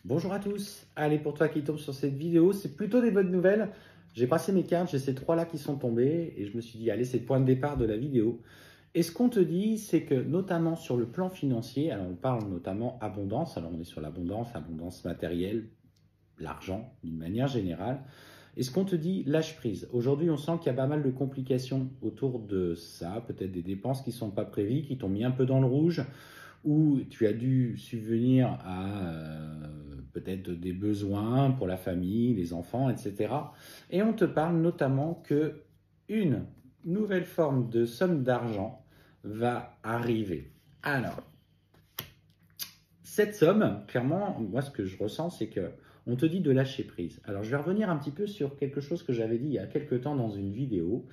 Bonjour à tous. Allez, pour toi qui tombe sur cette vidéo, c'est plutôt des bonnes nouvelles. J'ai passé mes cartes, j'ai ces trois-là qui sont tombés et je me suis dit, allez, c'est le point de départ de la vidéo. Et ce qu'on te dit, c'est que notamment sur le plan financier, alors on parle notamment abondance, alors on est sur l'abondance, abondance matérielle, l'argent d'une manière générale. Et ce qu'on te dit, lâche prise. Aujourd'hui, on sent qu'il y a pas mal de complications autour de ça, peut-être des dépenses qui ne sont pas prévues, qui t'ont mis un peu dans le rouge, où tu as dû subvenir à peut-être des besoins pour la famille, les enfants, etc. Et on te parle notamment que une nouvelle forme de somme d'argent va arriver. Alors, cette somme, clairement, moi ce que je ressens, c'est que on te dit de lâcher prise. Alors je vais revenir un petit peu sur quelque chose que j'avais dit il y a quelques temps dans une vidéo.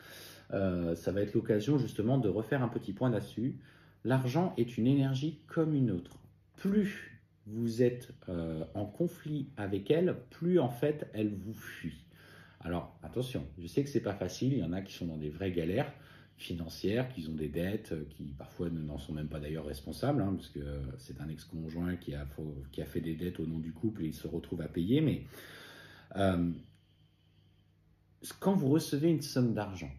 Ça va être l'occasion justement de refaire un petit point là-dessus. L'argent est une énergie comme une autre. Plus vous êtes en conflit avec elle, plus en fait elle vous fuit. Alors attention, je sais que c'est pas facile, il y en a qui sont dans des vraies galères financières, qui ont des dettes, qui parfois n'en sont même pas d'ailleurs responsables, hein, parce que c'est un ex-conjoint qui a fait des dettes au nom du couple et il se retrouve à payer. Mais euh, quand vous recevez une somme d'argent,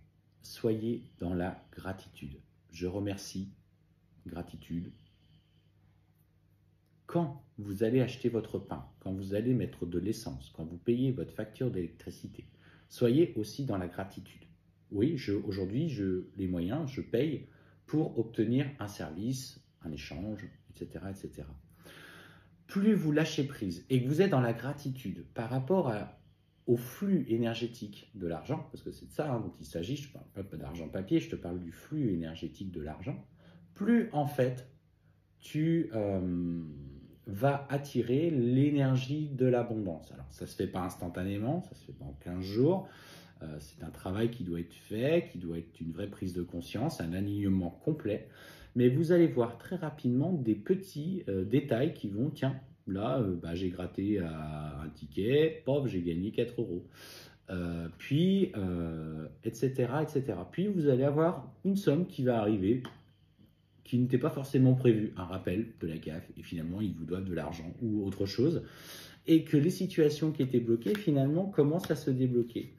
soyez dans la gratitude. Je remercie, gratitude. Quand vous allez acheter votre pain, quand vous allez mettre de l'essence, quand vous payez votre facture d'électricité, soyez aussi dans la gratitude. Oui, aujourd'hui, les moyens, je paye pour obtenir un service, un échange, etc., etc. Plus vous lâchez prise et que vous êtes dans la gratitude par rapport au flux énergétique de l'argent, parce que c'est de ça dont il s'agit, je ne parle pas d'argent papier, je te parle du flux énergétique de l'argent, plus en fait tu vas attirer l'énergie de l'abondance. Alors ça ne se fait pas instantanément, ça se fait pas en 15 jours, c'est un travail qui doit être fait, qui doit être une vraie prise de conscience, un alignement complet. Mais vous allez voir très rapidement des petits détails qui vont, tiens, là, j'ai gratté un ticket, pop, j'ai gagné 4 euros. Etc., etc. Puis vous allez avoir une somme qui va arriver, qui n'était pas forcément prévue, un rappel de la CAF, et finalement ils vous doivent de l'argent ou autre chose, et que les situations qui étaient bloquées, finalement, commencent à se débloquer.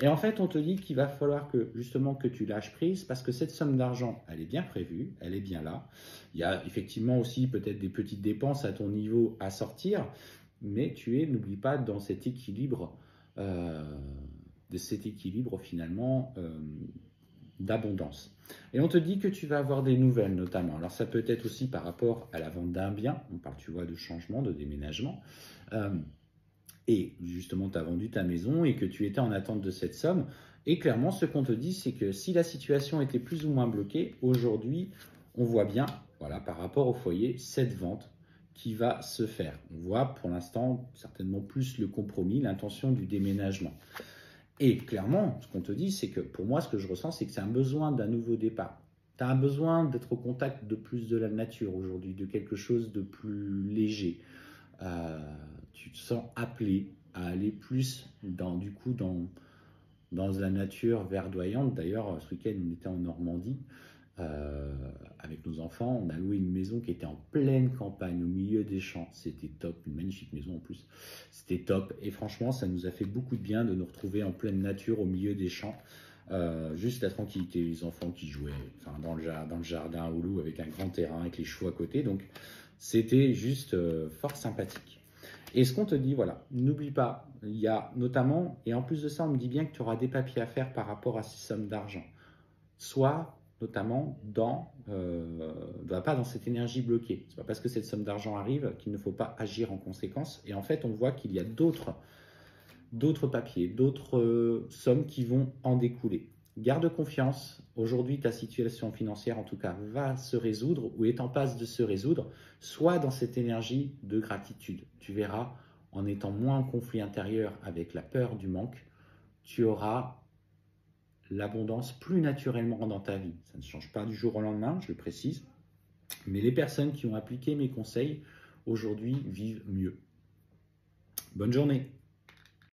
Et en fait, on te dit qu'il va falloir que justement que tu lâches prise parce que cette somme d'argent, elle est bien prévue, elle est bien là. Il y a effectivement aussi peut-être des petites dépenses à ton niveau à sortir, mais n'oublie pas, dans euh, cet équilibre finalement d'abondance. Et on te dit que tu vas avoir des nouvelles notamment. Alors ça peut être aussi par rapport à la vente d'un bien, on parle tu vois de changement, de déménagement. Et justement, tu as vendu ta maison et que tu étais en attente de cette somme. Et clairement, ce qu'on te dit, c'est que si la situation était plus ou moins bloquée, aujourd'hui, on voit bien, voilà, par rapport au foyer, cette vente qui va se faire. On voit pour l'instant certainement plus le compromis, l'intention du déménagement. Et clairement, ce qu'on te dit, c'est que pour moi, ce que je ressens, c'est que c'est un besoin d'un nouveau départ. Tu as un besoin d'être au contact de plus de la nature aujourd'hui, de quelque chose de plus léger. Tu te sens appelé à aller plus dans la nature verdoyante. D'ailleurs, ce week-end, on était en Normandie avec nos enfants. On a loué une maison qui était en pleine campagne, au milieu des champs. C'était top, une magnifique maison en plus. C'était top. Et franchement, ça nous a fait beaucoup de bien de nous retrouver en pleine nature, au milieu des champs. Juste la tranquillité, les enfants qui jouaient dans le jardin au loup avec un grand terrain, avec les chevaux à côté. Donc, c'était juste fort sympathique. Et ce qu'on te dit, voilà, n'oublie pas, il y a notamment, et en plus de ça, on me dit bien que tu auras des papiers à faire par rapport à ces sommes d'argent. Soit notamment pas dans cette énergie bloquée. Ce n'est pas parce que cette somme d'argent arrive qu'il ne faut pas agir en conséquence. Et en fait, on voit qu'il y a d'autres papiers, d'autres sommes qui vont en découler. Garde confiance. Aujourd'hui, ta situation financière, en tout cas, va se résoudre ou est en passe de se résoudre. Sois dans cette énergie de gratitude. Tu verras, en étant moins en conflit intérieur avec la peur du manque, tu auras l'abondance plus naturellement dans ta vie. Ça ne change pas du jour au lendemain, je le précise. Mais les personnes qui ont appliqué mes conseils, aujourd'hui, vivent mieux. Bonne journée.